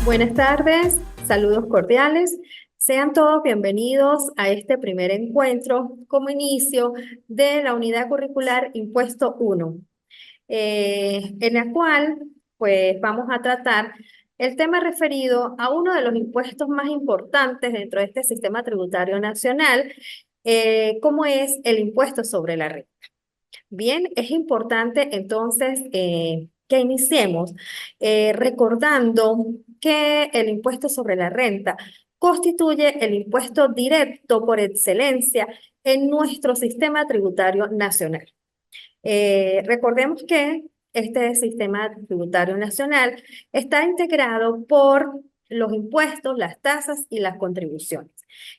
Buenas tardes, saludos cordiales. Sean todos bienvenidos a este primer encuentro como inicio de la unidad curricular Impuesto 1, en la cual pues vamos a tratar el tema referido a uno de los impuestos más importantes dentro de este sistema tributario nacional, como es el impuesto sobre la renta. Bien, es importante entonces que iniciemos recordando que el impuesto sobre la renta constituye el impuesto directo por excelencia en nuestro sistema tributario nacional. Recordemos que este sistema tributario nacional está integrado por los impuestos, las tasas y las contribuciones,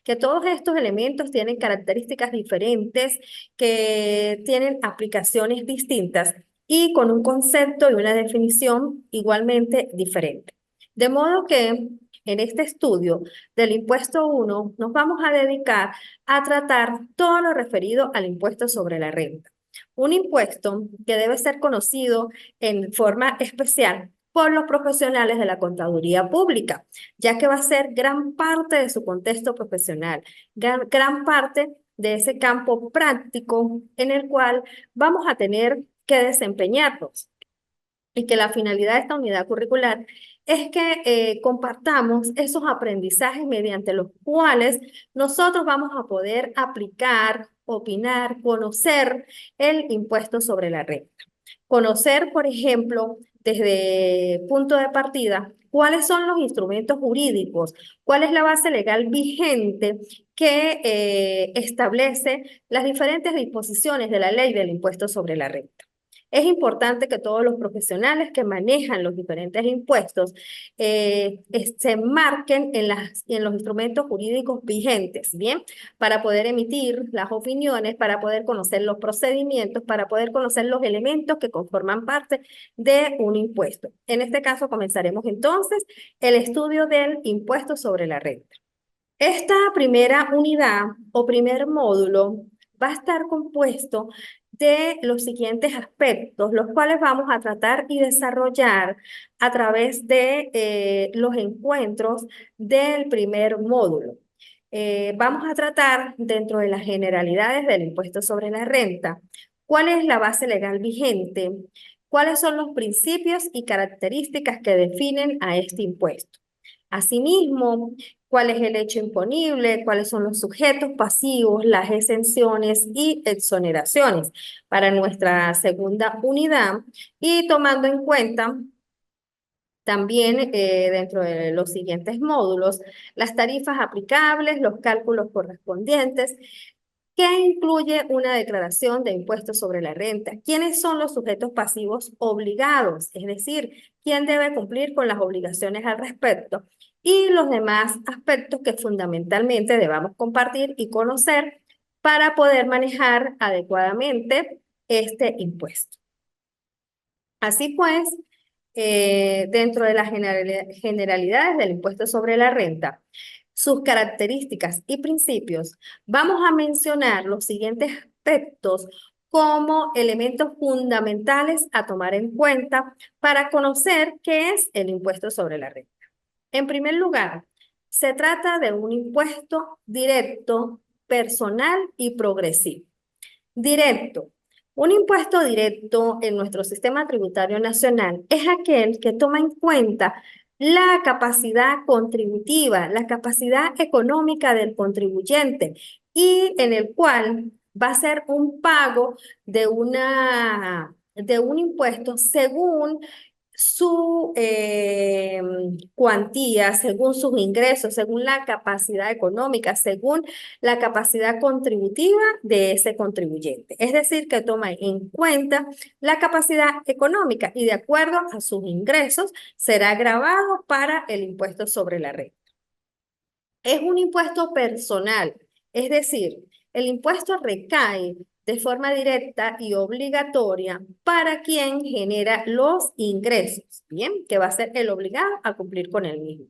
que todos estos elementos tienen características diferentes, que tienen aplicaciones distintas y con un concepto y una definición igualmente diferente. De modo que en este estudio del impuesto 1 nos vamos a dedicar a tratar todo lo referido al impuesto sobre la renta. Un impuesto que debe ser conocido en forma especial por los profesionales de la contaduría pública, ya que va a ser gran parte de su contexto profesional, gran parte de ese campo práctico en el cual vamos a tener que desempeñarnos y que la finalidad de esta unidad curricular es que compartamos esos aprendizajes mediante los cuales nosotros vamos a poder aplicar, opinar, conocer el impuesto sobre la renta. Conocer, por ejemplo, desde punto de partida, cuáles son los instrumentos jurídicos, cuál es la base legal vigente que establece las diferentes disposiciones de la ley del impuesto sobre la renta. Es importante que todos los profesionales que manejan los diferentes impuestos se marquen en los instrumentos jurídicos vigentes, ¿bien? Para poder emitir las opiniones, para poder conocer los procedimientos, para poder conocer los elementos que conforman parte de un impuesto. En este caso comenzaremos entonces el estudio del impuesto sobre la renta. Esta primera unidad o primer módulo va a estar compuesto de los siguientes aspectos, los cuales vamos a tratar y desarrollar a través de los encuentros del primer módulo. Vamos a tratar dentro de las generalidades del impuesto sobre la renta, cuál es la base legal vigente, cuáles son los principios y características que definen a este impuesto. Asimismo, cuál es el hecho imponible, cuáles son los sujetos pasivos, las exenciones y exoneraciones para nuestra segunda unidad y tomando en cuenta también dentro de los siguientes módulos las tarifas aplicables, los cálculos correspondientes, que incluye una declaración de impuestos sobre la renta. ¿Quiénes son los sujetos pasivos obligados? Es decir, quién debe cumplir con las obligaciones al respecto y los demás aspectos que fundamentalmente debamos compartir y conocer para poder manejar adecuadamente este impuesto. Así pues, dentro de las generalidades del impuesto sobre la renta, sus características y principios, vamos a mencionar los siguientes aspectos como elementos fundamentales a tomar en cuenta para conocer qué es el impuesto sobre la renta. En primer lugar, se trata de un impuesto directo, personal y progresivo. Directo. Un impuesto directo en nuestro sistema tributario nacional es aquel que toma en cuenta la capacidad contributiva, la capacidad económica del contribuyente y en el cual va a ser un pago de un impuesto según su cuantía, según sus ingresos, según la capacidad económica, según la capacidad contributiva de ese contribuyente. Es decir, que toma en cuenta la capacidad económica y de acuerdo a sus ingresos será grabado para el impuesto sobre la renta. Es un impuesto personal, es decir, el impuesto recae de forma directa y obligatoria para quien genera los ingresos, ¿bien? Que va a ser el obligado a cumplir con el mismo.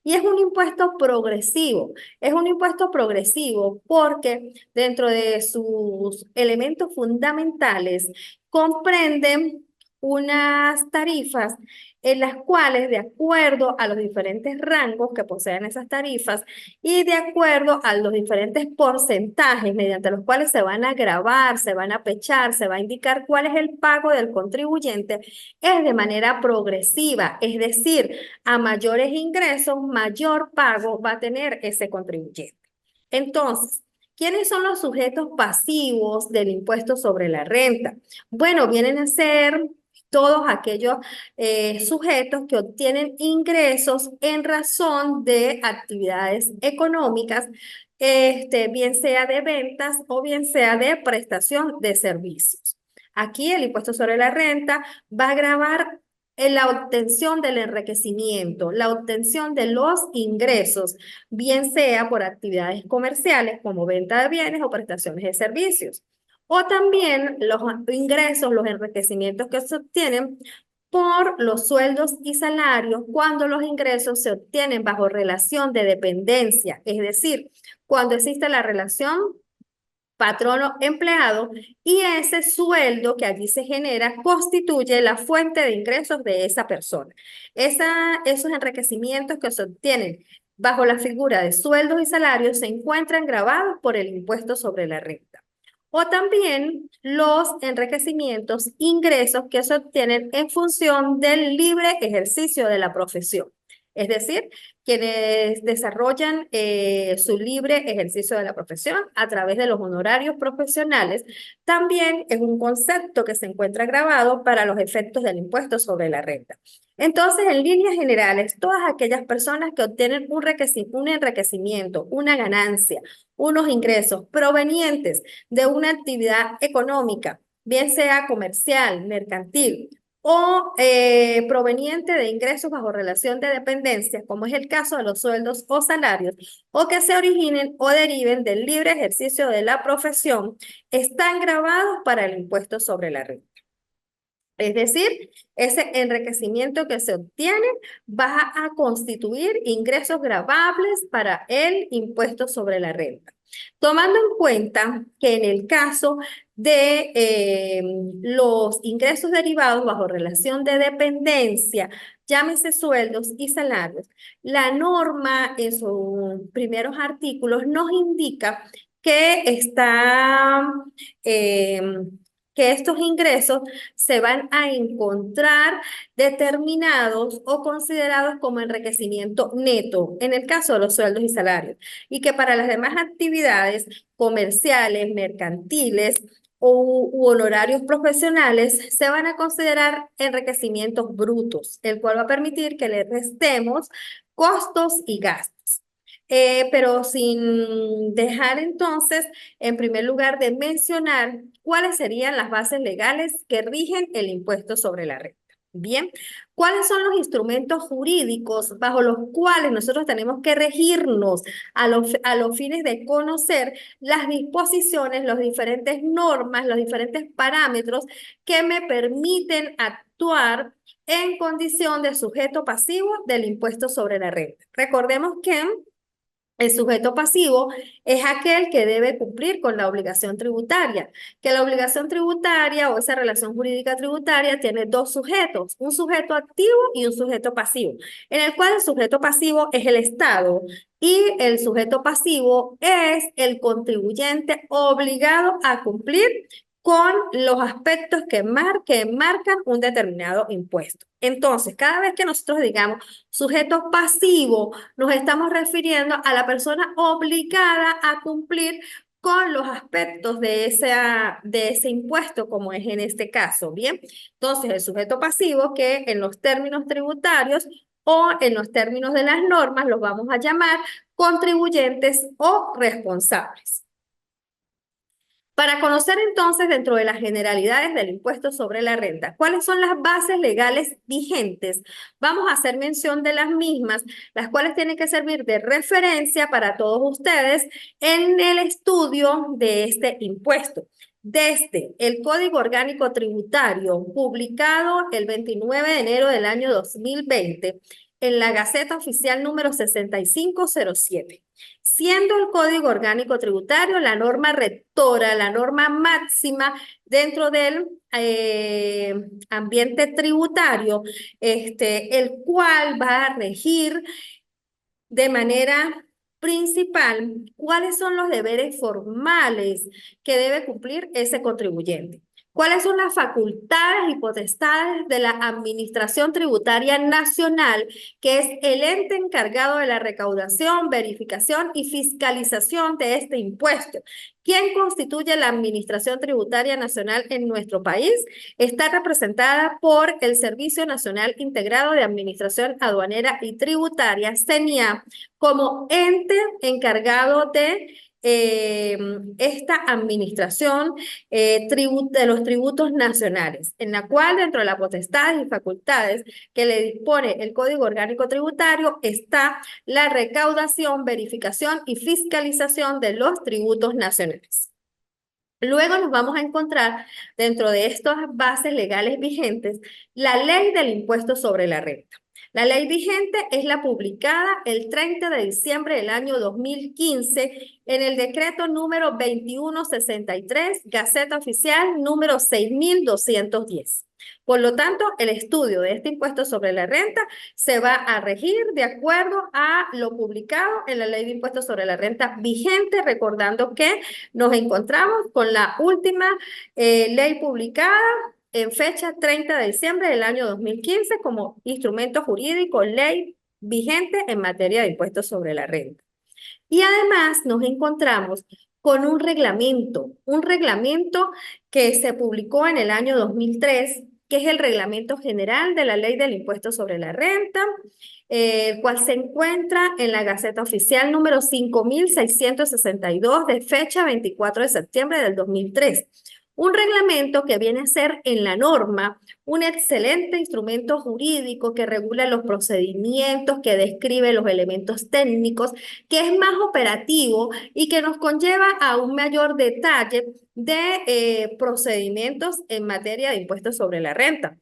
Y es un impuesto progresivo. Es un impuesto progresivo porque dentro de sus elementos fundamentales comprenden unas tarifas en las cuales, de acuerdo a los diferentes rangos que poseen esas tarifas y de acuerdo a los diferentes porcentajes mediante los cuales se van a grabar, se van a pechar, se va a indicar cuál es el pago del contribuyente, es de manera progresiva, es decir, a mayores ingresos, mayor pago va a tener ese contribuyente. Entonces, ¿quiénes son los sujetos pasivos del impuesto sobre la renta? Bueno, vienen a ser todos aquellos sujetos que obtienen ingresos en razón de actividades económicas, bien sea de ventas o bien sea de prestación de servicios. Aquí el impuesto sobre la renta va a gravar en la obtención del enriquecimiento, la obtención de los ingresos, bien sea por actividades comerciales como venta de bienes o prestaciones de servicios, o también los ingresos, los enriquecimientos que se obtienen por los sueldos y salarios cuando los ingresos se obtienen bajo relación de dependencia, es decir, cuando existe la relación patrono-empleado y ese sueldo que allí se genera constituye la fuente de ingresos de esa persona. Esos enriquecimientos que se obtienen bajo la figura de sueldos y salarios se encuentran grabados por el impuesto sobre la renta. O también los enriquecimientos, ingresos que se obtienen en función del libre ejercicio de la profesión. Es decir, quienes desarrollan su libre ejercicio de la profesión a través de los honorarios profesionales, también es un concepto que se encuentra grabado para los efectos del impuesto sobre la renta. Entonces, en líneas generales, todas aquellas personas que obtienen un enriquecimiento, una ganancia, unos ingresos provenientes de una actividad económica, bien sea comercial, mercantil, o proveniente de ingresos bajo relación de dependencia, como es el caso de los sueldos o salarios, o que se originen o deriven del libre ejercicio de la profesión, están grabados para el impuesto sobre la renta. Es decir, ese enriquecimiento que se obtiene va a constituir ingresos gravables para el impuesto sobre la renta. Tomando en cuenta que en el caso de los ingresos derivados bajo relación de dependencia, llámese sueldos y salarios, la norma en sus primeros artículos nos indica que eh, que estos ingresos se van a encontrar determinados o considerados como enriquecimiento neto en el caso de los sueldos y salarios, y que para las demás actividades comerciales, mercantiles u honorarios profesionales se van a considerar enriquecimientos brutos, el cual va a permitir que le restemos costos y gastos. Pero sin dejar entonces, en primer lugar, de mencionar cuáles serían las bases legales que rigen el impuesto sobre la renta. Bien, ¿cuáles son los instrumentos jurídicos bajo los cuales nosotros tenemos que regirnos a los fines de conocer las disposiciones, las diferentes normas, los diferentes parámetros que me permiten actuar en condición de sujeto pasivo del impuesto sobre la renta? Recordemos que el sujeto pasivo es aquel que debe cumplir con la obligación tributaria, que la obligación tributaria o esa relación jurídica tributaria tiene dos sujetos, un sujeto activo y un sujeto pasivo, en el cual el sujeto pasivo es el Estado y el sujeto pasivo es el contribuyente obligado a cumplir con los aspectos que marcan un determinado impuesto. Entonces, cada vez que nosotros digamos sujeto pasivo, nos estamos refiriendo a la persona obligada a cumplir con los aspectos de ese impuesto, como es en este caso, ¿bien? Entonces, el sujeto pasivo que en los términos tributarios o en los términos de las normas los vamos a llamar contribuyentes o responsables. Para conocer entonces dentro de las generalidades del impuesto sobre la renta, cuáles son las bases legales vigentes, vamos a hacer mención de las mismas, las cuales tienen que servir de referencia para todos ustedes en el estudio de este impuesto. Desde el Código Orgánico Tributario, publicado el 29 de enero del año 2020, en la Gaceta Oficial número 6507, siendo el Código Orgánico Tributario la norma rectora, la norma máxima dentro del ambiente tributario, el cual va a regir de manera principal cuáles son los deberes formales que debe cumplir ese contribuyente. ¿Cuáles son las facultades y potestades de la Administración Tributaria Nacional, que es el ente encargado de la recaudación, verificación y fiscalización de este impuesto? ¿Quién constituye la Administración Tributaria Nacional en nuestro país? Está representada por el Servicio Nacional Integrado de Administración Aduanera y Tributaria, CENIA, como ente encargado de esta administración de los tributos nacionales, en la cual dentro de las potestades y facultades que le dispone el Código Orgánico Tributario está la recaudación, verificación y fiscalización de los tributos nacionales. Luego nos vamos a encontrar dentro de estas bases legales vigentes la Ley del Impuesto sobre la Renta. La ley vigente es la publicada el 30 de diciembre del año 2015 en el decreto número 2163, Gaceta Oficial número 6210. Por lo tanto, el estudio de este impuesto sobre la renta se va a regir de acuerdo a lo publicado en la ley de impuestos sobre la renta vigente, recordando que nos encontramos con la última ley publicada en fecha 30 de diciembre del año 2015 como instrumento jurídico, ley vigente en materia de impuestos sobre la renta. Y además nos encontramos con un reglamento que se publicó en el año 2003, que es el Reglamento General de la Ley del Impuesto sobre la Renta, el cual se encuentra en la Gaceta Oficial número 5662 de fecha 24 de septiembre del 2003. Un reglamento que viene a ser en la norma un excelente instrumento jurídico que regula los procedimientos, que describe los elementos técnicos, que es más operativo y que nos conlleva a un mayor detalle de procedimientos en materia de impuestos sobre la renta.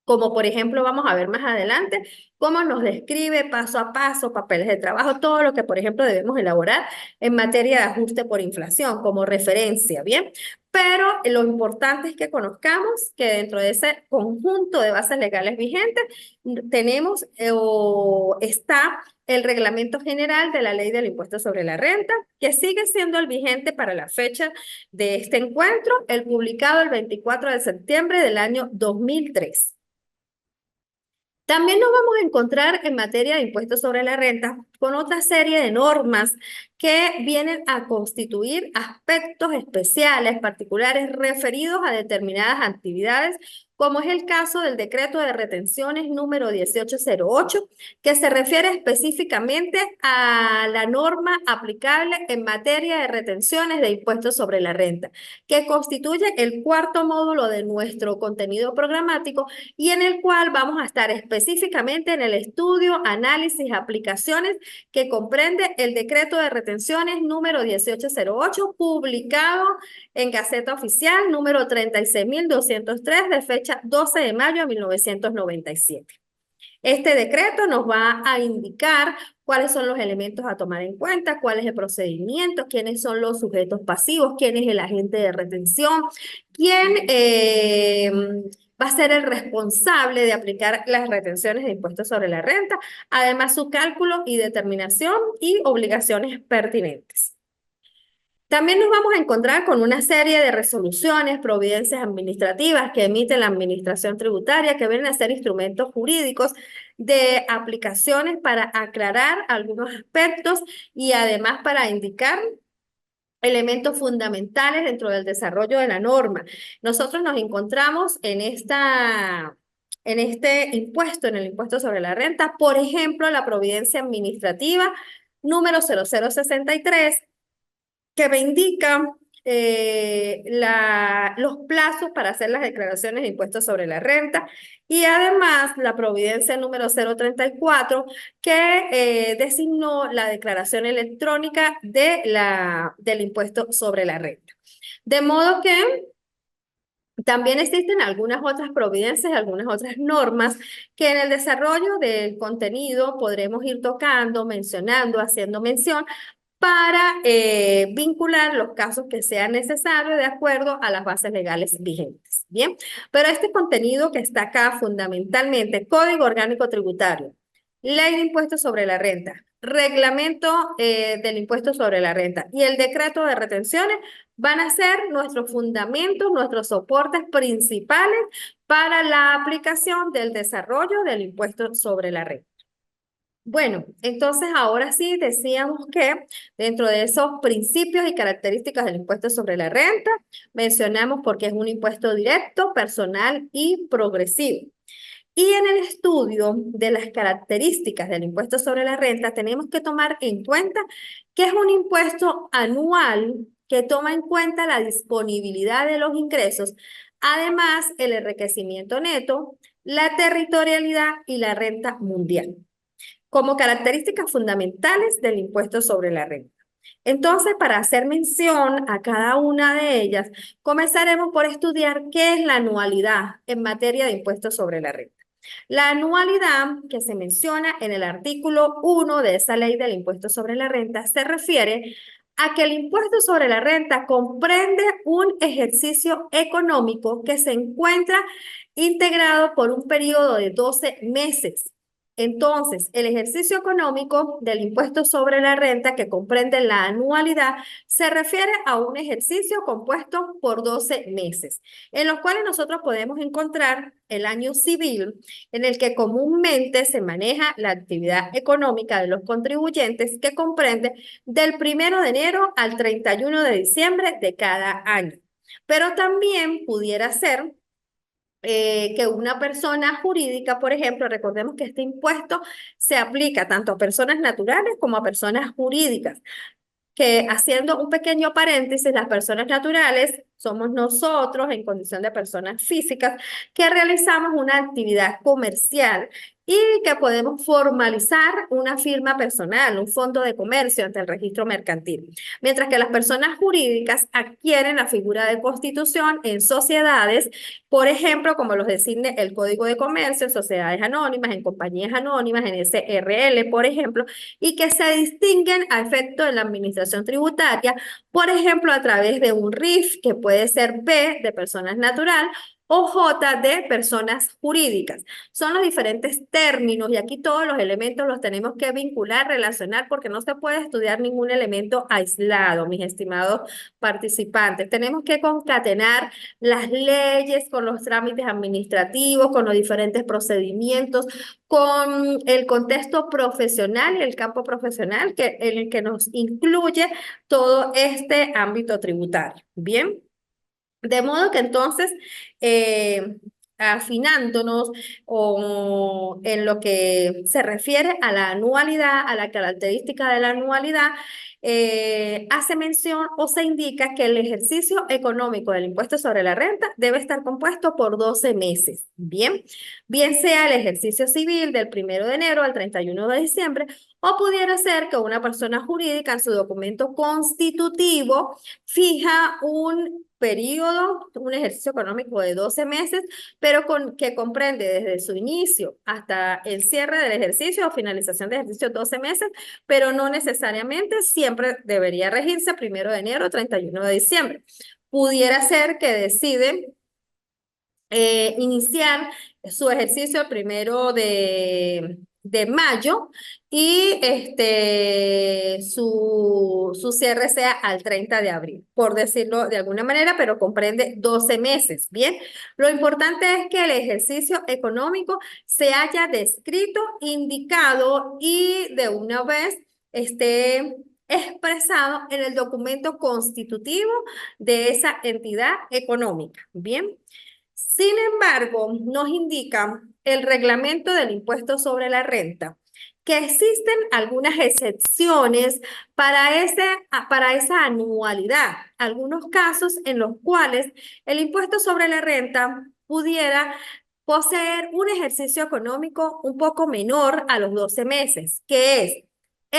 Como por ejemplo, vamos a ver más adelante cómo nos describe paso a paso, papeles de trabajo, todo lo que, por ejemplo, debemos elaborar en materia de ajuste por inflación como referencia, ¿bien? Pero lo importante es que conozcamos que dentro de ese conjunto de bases legales vigentes tenemos o está el Reglamento General de la Ley del Impuesto sobre la Renta, que sigue siendo el vigente para la fecha de este encuentro, el publicado el 24 de septiembre del año 2003. También nos vamos a encontrar en materia de impuestos sobre la renta con otra serie de normas que vienen a constituir aspectos especiales, particulares, referidos a determinadas actividades, como es el caso del decreto de retenciones número 1808, que se refiere específicamente a la norma aplicable en materia de retenciones de impuestos sobre la renta, que constituye el cuarto módulo de nuestro contenido programático y en el cual vamos a estar específicamente en el estudio, análisis, aplicaciones que comprende el decreto de retenciones número 1808, publicado en Gaceta Oficial número 36.203 de fecha 12 de mayo de 1997. Este decreto nos va a indicar cuáles son los elementos a tomar en cuenta, cuál es el procedimiento, quiénes son los sujetos pasivos, quién es el agente de retención, quién va a ser el responsable de aplicar las retenciones de impuestos sobre la renta, además su cálculo y determinación y obligaciones pertinentes. También nos vamos a encontrar con una serie de resoluciones, providencias administrativas que emite la Administración Tributaria, que vienen a ser instrumentos jurídicos de aplicaciones para aclarar algunos aspectos y además para indicar elementos fundamentales dentro del desarrollo de la norma. Nosotros nos encontramos en este impuesto, en el impuesto sobre la renta, por ejemplo, la providencia administrativa número 0063, que me indica los plazos para hacer las declaraciones de impuestos sobre la renta y además la providencia número 034 que designó la declaración electrónica del impuesto sobre la renta. De modo que También existen algunas otras providencias, algunas otras normas que en el desarrollo del contenido podremos ir tocando, mencionando, haciendo mención para vincular los casos que sean necesarios de acuerdo a las bases legales vigentes. Bien, pero este contenido que está acá fundamentalmente, Código Orgánico Tributario, Ley de Impuestos sobre la Renta, Reglamento del Impuesto sobre la Renta y el Decreto de Retenciones van a ser nuestros fundamentos, nuestros soportes principales para la aplicación del desarrollo del impuesto sobre la renta. Bueno, entonces ahora sí decíamos que dentro de esos principios y características del impuesto sobre la renta, mencionamos porque es un impuesto directo, personal y progresivo. Y en el estudio de las características del impuesto sobre la renta, tenemos que tomar en cuenta que es un impuesto anual que toma en cuenta la disponibilidad de los ingresos, además el enriquecimiento neto, la territorialidad y la renta mundial como características fundamentales del impuesto sobre la renta. Entonces, para hacer mención a cada una de ellas, comenzaremos por estudiar qué es la anualidad en materia de impuestos sobre la renta. La anualidad que se menciona en el artículo 1 de esa ley del impuesto sobre la renta se refiere a que el impuesto sobre la renta comprende un ejercicio económico que se encuentra integrado por un periodo de 12 meses. Entonces, el ejercicio económico del impuesto sobre la renta que comprende la anualidad se refiere a un ejercicio compuesto por 12 meses, en los cuales nosotros podemos encontrar el año civil, en el que comúnmente se maneja la actividad económica de los contribuyentes, que comprende del 1 de enero al 31 de diciembre de cada año. Pero también pudiera ser que una persona jurídica, por ejemplo, recordemos que este impuesto se aplica tanto a personas naturales como a personas jurídicas, que haciendo un pequeño paréntesis, las personas naturales somos nosotros en condición de personas físicas que realizamos una actividad comercial y que podemos formalizar una firma personal, un fondo de comercio ante el registro mercantil. Mientras que las personas jurídicas adquieren la figura de constitución en sociedades, por ejemplo, como los designe el Código de Comercio, en sociedades anónimas, en compañías anónimas, en SRL, por ejemplo, y que se distinguen a efecto de la administración tributaria, por ejemplo, a través de un RIF que puede ser B de personas natural o J de personas jurídicas. Son los diferentes términos y aquí todos los elementos los tenemos que vincular, relacionar, porque no se puede estudiar ningún elemento aislado, mis estimados participantes. Tenemos que concatenar las leyes con los trámites administrativos, con los diferentes procedimientos, con el contexto profesional y el campo profesional en el que nos incluye todo este ámbito tributario. Bien. De modo que entonces, afinándonos en lo que se refiere a la anualidad, a la característica de la anualidad, hace mención o se indica que el ejercicio económico del impuesto sobre la renta debe estar compuesto por 12 meses. Bien sea el ejercicio civil del 1 de enero al 31 de diciembre, o pudiera ser que una persona jurídica en su documento constitutivo fija un periodo, un ejercicio económico de 12 meses, pero que comprende desde su inicio hasta el cierre del ejercicio o finalización del ejercicio 12 meses, pero no necesariamente siempre debería regirse 1 de enero, 31 de diciembre. Pudiera ser que decide iniciar su ejercicio el 1 de mayo y su cierre sea al 30 de abril, por decirlo de alguna manera, pero comprende 12 meses, ¿bien? Lo importante es que el ejercicio económico se haya descrito, indicado y de una vez esté expresado en el documento constitutivo de esa entidad económica, ¿bien? Sin embargo, nos indica el reglamento del impuesto sobre la renta que existen algunas excepciones para esa anualidad, algunos casos en los cuales el impuesto sobre la renta pudiera poseer un ejercicio económico un poco menor a los 12 meses, que es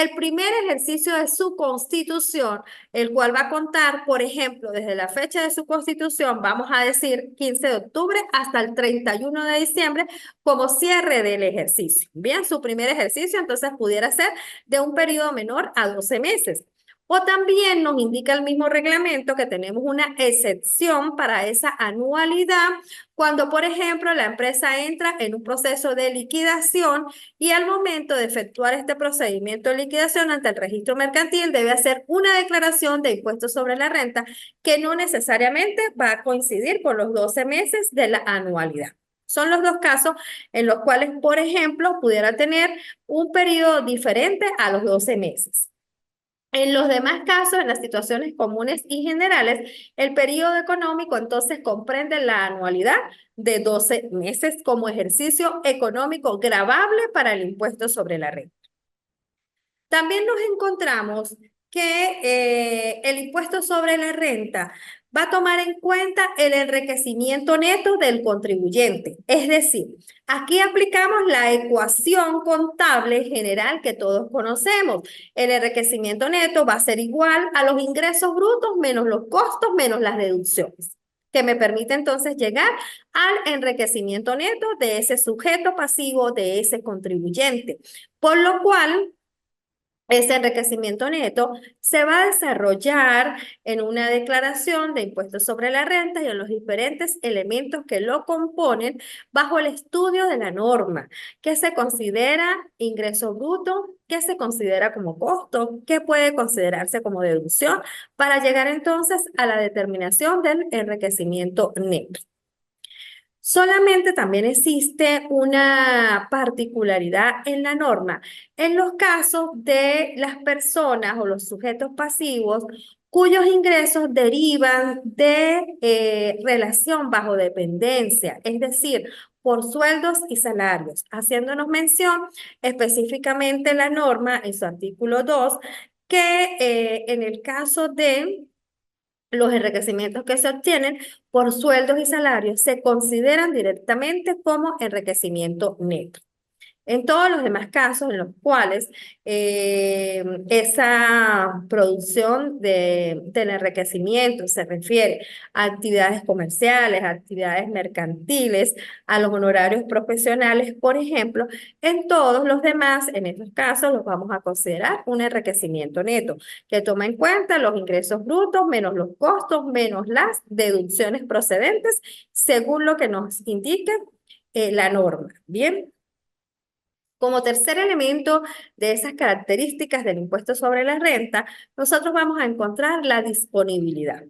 el primer ejercicio de su constitución, el cual va a contar, por ejemplo, desde la fecha de su constitución, vamos a decir 15 de octubre hasta el 31 de diciembre como cierre del ejercicio. Bien, su primer ejercicio entonces pudiera ser de un periodo menor a 12 meses. O también nos indica el mismo reglamento que tenemos una excepción para esa anualidad cuando, por ejemplo, la empresa entra en un proceso de liquidación y al momento de efectuar este procedimiento de liquidación ante el registro mercantil debe hacer una declaración de impuestos sobre la renta que no necesariamente va a coincidir con los 12 meses de la anualidad. Son los dos casos en los cuales, por ejemplo, pudiera tener un periodo diferente a los 12 meses. En los demás casos, en las situaciones comunes y generales, el periodo económico entonces comprende la anualidad de 12 meses como ejercicio económico gravable para el impuesto sobre la renta. También nos encontramos que el impuesto sobre la renta va a tomar en cuenta el enriquecimiento neto del contribuyente. Es decir, aquí aplicamos la ecuación contable general que todos conocemos. El enriquecimiento neto va a ser igual a los ingresos brutos menos los costos menos las deducciones, que me permite entonces llegar al enriquecimiento neto de ese sujeto pasivo, de ese contribuyente. Por lo cual, ese enriquecimiento neto se va a desarrollar en una declaración de impuestos sobre la renta y en los diferentes elementos que lo componen bajo el estudio de la norma, que se considera ingreso bruto, que se considera como costo, que puede considerarse como deducción, para llegar entonces a la determinación del enriquecimiento neto. Solamente también existe una particularidad en la norma en los casos de las personas o los sujetos pasivos cuyos ingresos derivan de relación bajo dependencia, es decir, por sueldos y salarios, haciéndonos mención específicamente la norma en su artículo 2 que en el caso de los enriquecimientos que se obtienen por sueldos y salarios se consideran directamente como enriquecimiento neto. En todos los demás casos en los cuales esa producción del enriquecimiento se refiere a actividades comerciales, a actividades mercantiles, a los honorarios profesionales, por ejemplo, en todos los demás, en estos casos, los vamos a considerar un enriquecimiento neto, que toma en cuenta los ingresos brutos menos los costos, menos las deducciones procedentes, según lo que nos indique la norma. Bien. Como tercer elemento de esas características del impuesto sobre la renta, nosotros vamos a encontrar la disponibilidad.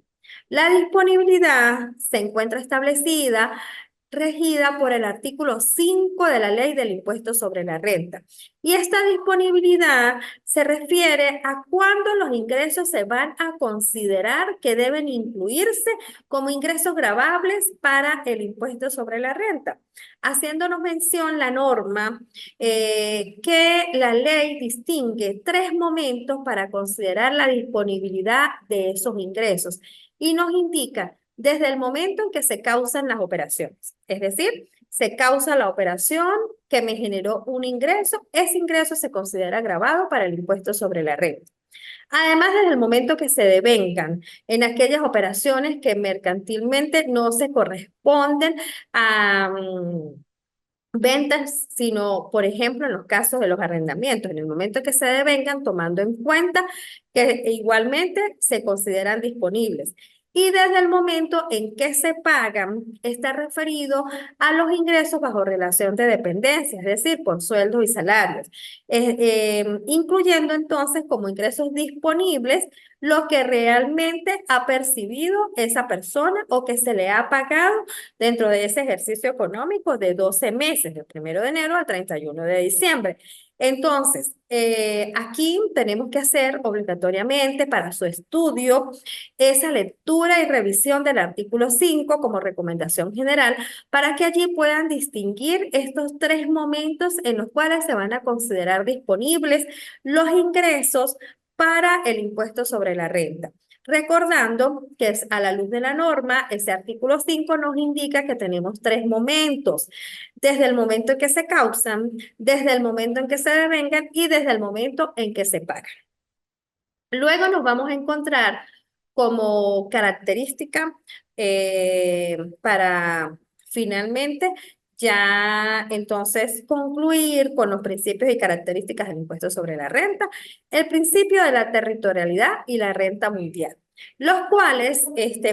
La disponibilidad se encuentra establecida regida por el artículo 5 de la Ley del Impuesto sobre la Renta. Y esta disponibilidad se refiere a cuándo los ingresos se van a considerar que deben incluirse como ingresos gravables para el impuesto sobre la renta, haciéndonos mención la norma que la ley distingue tres momentos para considerar la disponibilidad de esos ingresos y nos indica desde el momento en que se causan las operaciones. Es decir, se causa la operación que me generó un ingreso, ese ingreso se considera gravado para el impuesto sobre la renta. Además, desde el momento que se devengan en aquellas operaciones que mercantilmente no se corresponden a ventas, sino, por ejemplo, en los casos de los arrendamientos, en el momento que se devengan, tomando en cuenta que igualmente se consideran disponibles. Y desde el momento en que se pagan, está referido a los ingresos bajo relación de dependencia, es decir, por sueldos y salarios, incluyendo entonces como ingresos disponibles lo que realmente ha percibido esa persona o que se le ha pagado dentro de ese ejercicio económico de 12 meses, del 1 de enero al 31 de diciembre. Entonces, aquí tenemos que hacer obligatoriamente para su estudio esa lectura y revisión del artículo 5 como recomendación general para que allí puedan distinguir estos tres momentos en los cuales se van a considerar disponibles los ingresos para el impuesto sobre la renta. Recordando que a la luz de la norma, ese artículo 5 nos indica que tenemos tres momentos: desde el momento en que se causan, desde el momento en que se devengan y desde el momento en que se pagan. Luego nos vamos a encontrar como característica para finalmente ya entonces concluir con los principios y características del impuesto sobre la renta, el principio de la territorialidad y la renta mundial, los cuales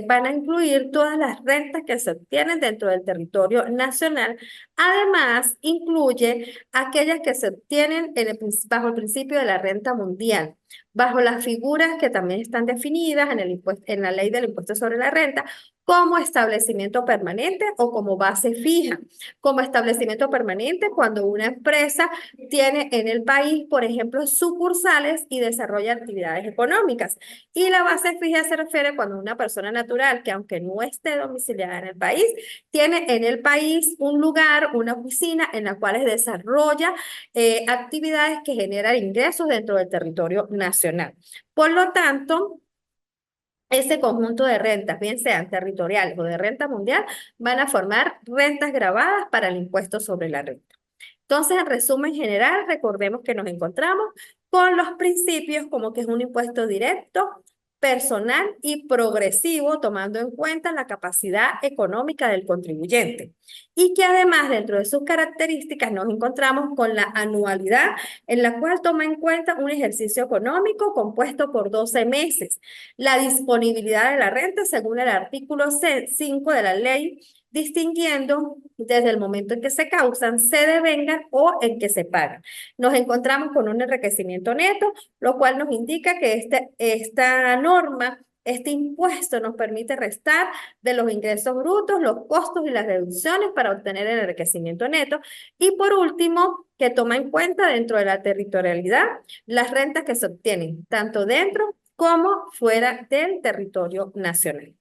van a incluir todas las rentas que se obtienen dentro del territorio nacional. Además, incluye aquellas que se obtienen bajo el principio de la renta mundial, bajo las figuras que también están definidas en la ley del impuesto sobre la renta, como establecimiento permanente o como base fija. Como establecimiento permanente, cuando una empresa tiene en el país, por ejemplo, sucursales y desarrolla actividades económicas. Y la base fija se refiere cuando una persona natural, que aunque no esté domiciliada en el país, tiene en el país un lugar, una oficina en la cual desarrolla actividades que generan ingresos dentro del territorio nacional. Por lo tanto, ese conjunto de rentas, bien sean territoriales o de renta mundial, van a formar rentas gravadas para el impuesto sobre la renta. Entonces, en resumen general, recordemos que nos encontramos con los principios como que es un impuesto directo, personal y progresivo, tomando en cuenta la capacidad económica del contribuyente. Y que además, dentro de sus características, nos encontramos con la anualidad, en la cual toma en cuenta un ejercicio económico compuesto por 12 meses. La disponibilidad de la renta, según el artículo 5 de la ley, distinguiendo desde el momento en que se causan, se devengan o en que se pagan. Nos encontramos con un enriquecimiento neto, lo cual nos indica que esta norma, este impuesto nos permite restar de los ingresos brutos los costos y las deducciones para obtener el enriquecimiento neto. Y por último, que toma en cuenta dentro de la territorialidad las rentas que se obtienen tanto dentro como fuera del territorio nacional.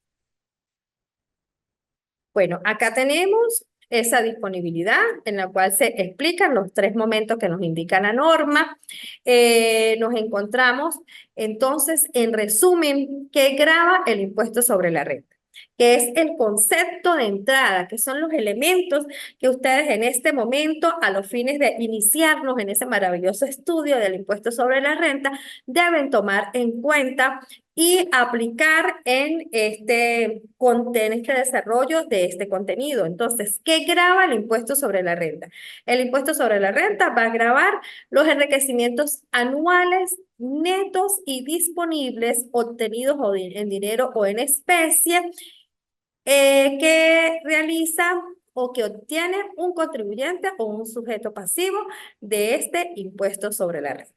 Bueno, acá tenemos esa disponibilidad en la cual se explican los tres momentos que nos indica la norma. Nos encontramos entonces, en resumen, que grava el impuesto sobre la renta, que es el concepto de entrada, que son los elementos que ustedes en este momento, a los fines de iniciarnos en ese maravilloso estudio del impuesto sobre la renta, deben tomar en cuenta y aplicar en este desarrollo de este contenido. Entonces, ¿qué grava el impuesto sobre la renta? El impuesto sobre la renta va a gravar los enriquecimientos anuales netos y disponibles obtenidos en dinero o en especie que realiza o que obtiene un contribuyente o un sujeto pasivo de este impuesto sobre la renta.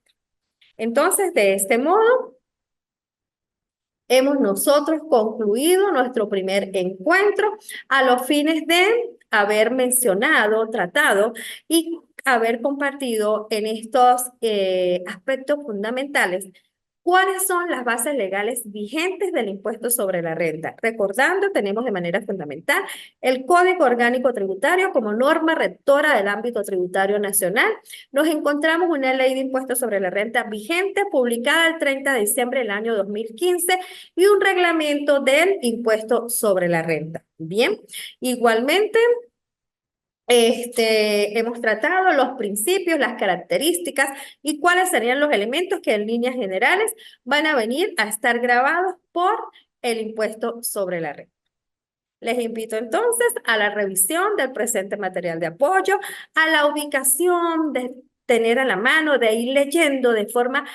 Entonces, de este modo, hemos nosotros concluido nuestro primer encuentro a los fines de haber mencionado, tratado y haber compartido en estos aspectos fundamentales cuáles son las bases legales vigentes del impuesto sobre la renta. Recordando, tenemos de manera fundamental el Código Orgánico Tributario como norma rectora del ámbito tributario nacional. Nos encontramos una ley de impuestos sobre la renta vigente publicada el 30 de diciembre del año 2015 y un reglamento del impuesto sobre la renta. Bien, igualmente hemos tratado los principios, las características y cuáles serían los elementos que en líneas generales van a venir a estar grabados por el impuesto sobre la renta. Les invito entonces a la revisión del presente material de apoyo, a la ubicación de tener a la mano, de ir leyendo de forma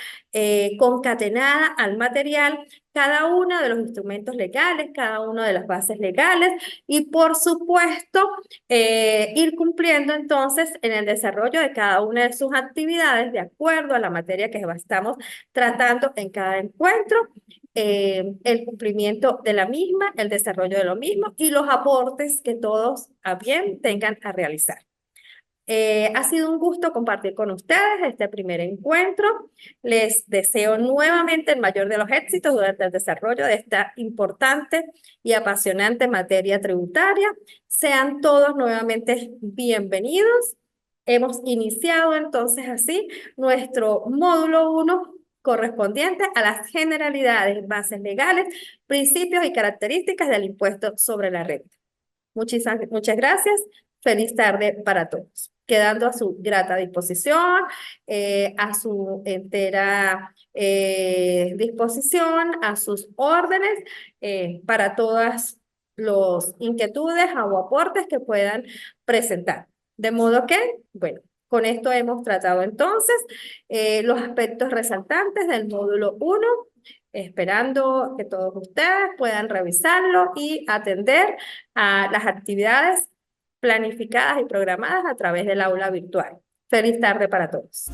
concatenada al material cada uno de los instrumentos legales, cada una de las bases legales y por supuesto ir cumpliendo entonces en el desarrollo de cada una de sus actividades de acuerdo a la materia que estamos tratando en cada encuentro, el cumplimiento de la misma, el desarrollo de lo mismo y los aportes que todos a bien tengan a realizar. Ha sido un gusto compartir con ustedes este primer encuentro. Les deseo nuevamente el mayor de los éxitos durante el desarrollo de esta importante y apasionante materia tributaria. Sean todos nuevamente bienvenidos. Hemos iniciado entonces así nuestro módulo 1 correspondiente a las generalidades, bases legales, principios y características del impuesto sobre la renta. Muchas gracias. Feliz tarde para todos. Quedando a su grata disposición, a su entera disposición, a sus órdenes, para todas las inquietudes o aportes que puedan presentar. De modo que, bueno, con esto hemos tratado entonces los aspectos resaltantes del módulo 1, esperando que todos ustedes puedan revisarlo y atender a las actividades planificadas y programadas a través del aula virtual. Feliz tarde para todos.